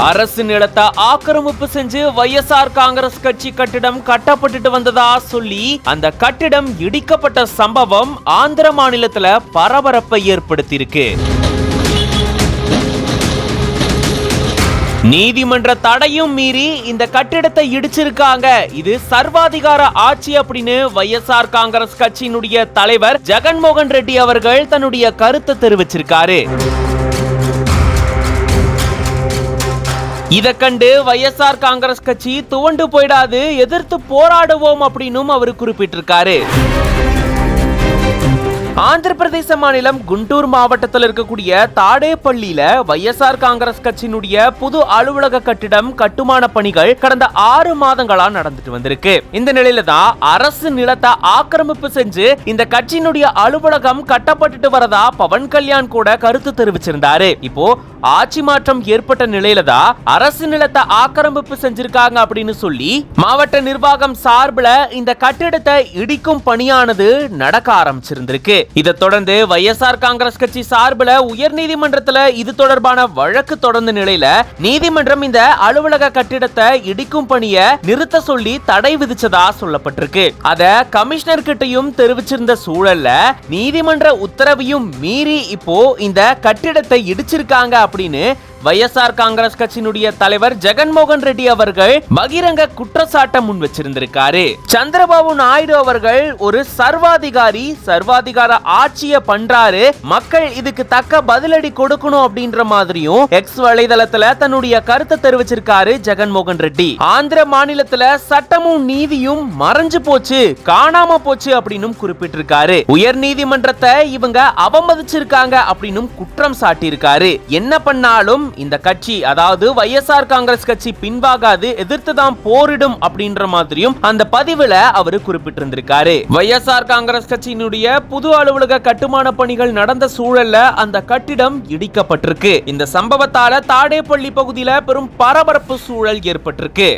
அரசு நிலத்தை ஆக்கிரமிப்பு செஞ்சு வைஎஸ்ஆர் காங்கிரஸ் கட்சி கட்டிடம் கட்டப்பட்டுட்டு வந்ததா சொல்லி அந்த கட்டிடம் இடிக்கப்பட்ட சம்பவம் ஆந்திர மாநிலத்துல பரபரப்பை ஏற்படுத்தியிருக்கு. நீதிமன்ற தடையும் மீறி இந்த கட்டிடத்தை இடிச்சிருக்காங்க. இது சர்வாதிகார ஆட்சி அப்படின்னு வைஎஸ்ஆர் காங்கிரஸ் கட்சியினுடைய தலைவர் ஜெகன்மோகன் ரெட்டி அவர்கள் தன்னுடைய கருத்தை தெரிவிச்சிருக்காரு. இதை கண்டு வைஎஸ்ஆர் காங்கிரஸ் கட்சி துவண்டு போயிடாது, எதிர்த்து போராடுவோம் அப்படின்னு அவர் குறிப்பிட்டிருக்காரு. ஆந்திர பிரதேச மாநிலம் குண்டூர் மாவட்டத்தில் இருக்கக்கூடிய தாடேப்பள்ளியில வைஎஸ்ஆர் காங்கிரஸ் கட்சியினுடைய புது அலுவலக கட்டிடம் கட்டுமான பணிகள் கடந்த 6 மாதங்களா நடந்துட்டு வந்திருக்கு. இந்த நிலையில தான் அரசு நிலத்தை ஆக்கிரமிப்பு செஞ்சு இந்த கட்சியினுடைய அலுவலகம் கட்டப்பட்டுட்டு வரதா பவன் கல்யாண் கூட கருத்து தெரிவிச்சிருந்தாரு. இப்போ ஆட்சி மாற்றம் ஏற்பட்ட நிலையில தான் அரசு நிலத்தை ஆக்கிரமிப்பு செஞ்சிருக்காங்க அப்படின்னு சொல்லி மாவட்ட நிர்வாகம் சார்பில் இந்த கட்டிடத்தை இடிக்கும் பணியானது நடக்க ஆரம்பிச்சிருந்திருக்கு. இதை தொடர்ந்து வைஎஸ்ஆர் காங்கிரஸ் கட்சி சார்பில் உயர்நீதிமன்றத்தில் இது தொடர்பான வழக்கு தொடர்ந்த நிலையில நீதிமன்றம் இந்த அலுவலக கட்டிடத்தை இடிக்கும் பணியை நிறுத்த சொல்லி தடை விதிச்சதா சொல்லப்பட்டிருக்கு. அத கமிஷனர் கிட்டையும் தெரிவிச்சிருந்த சூழல்ல நீதிமன்ற உத்தரவையும் மீறி இப்போ இந்த கட்டிடத்தை இடிச்சிருக்காங்க அப்படின்னு வைஎஸ்ஆர் காங்கிரஸ் கட்சியினுடைய தலைவர் ஜெகன்மோகன் ரெட்டி அவர்கள் பகிரங்க குற்றச்சாட்டை முன் வச்சிருந்திருக்காரு. சந்திரபாபு நாயுடு அவர்கள் ஒரு சர்வாதிகார ஆட்சியை பண்றாரு, மக்கள் இதுக்கு தக்க பதிலடி கொடுக்கணும் அப்படின்ற மாதிரியும் எக்ஸ் வலைதளத்துல தன்னுடைய கருத்தை தெரிவிச்சிருக்காரு ஜெகன்மோகன் ரெட்டி. ஆந்திர மாநிலத்துல சட்டமும் நீதியும் மறைஞ்சு போச்சு, காணாம போச்சு அப்படின்னு குறிப்பிட்டிருக்காரு. உயர் நீதிமன்றத்தை இவங்க அவமதிச்சிருக்காங்க அப்படின்னு குற்றம் சாட்டியிருக்காரு. என்ன பண்ணாலும் இந்த கட்சி, அதாவது வைஎஸ்ஆர் காங்கிரஸ் கட்சி பின்வாகாது, எதிர்த்துதான் போரிடும் அப்படின்ற மாதிரியும் அந்த பதிவுல அவர் குறிப்பிட்டிருந்திருக்காரு. வைஎஸ்ஆர் காங்கிரஸ் கட்சியினுடைய புது அலுவலக கட்டுமான பணிகள் நடந்த சூழல்ல அந்த கட்டிடம் இடிக்கப்பட்டிருக்கு. இந்த சம்பவத்தால தாடேப்பள்ளி பகுதியில பெரும் பரபரப்பு சூழல் ஏற்பட்டிருக்கு.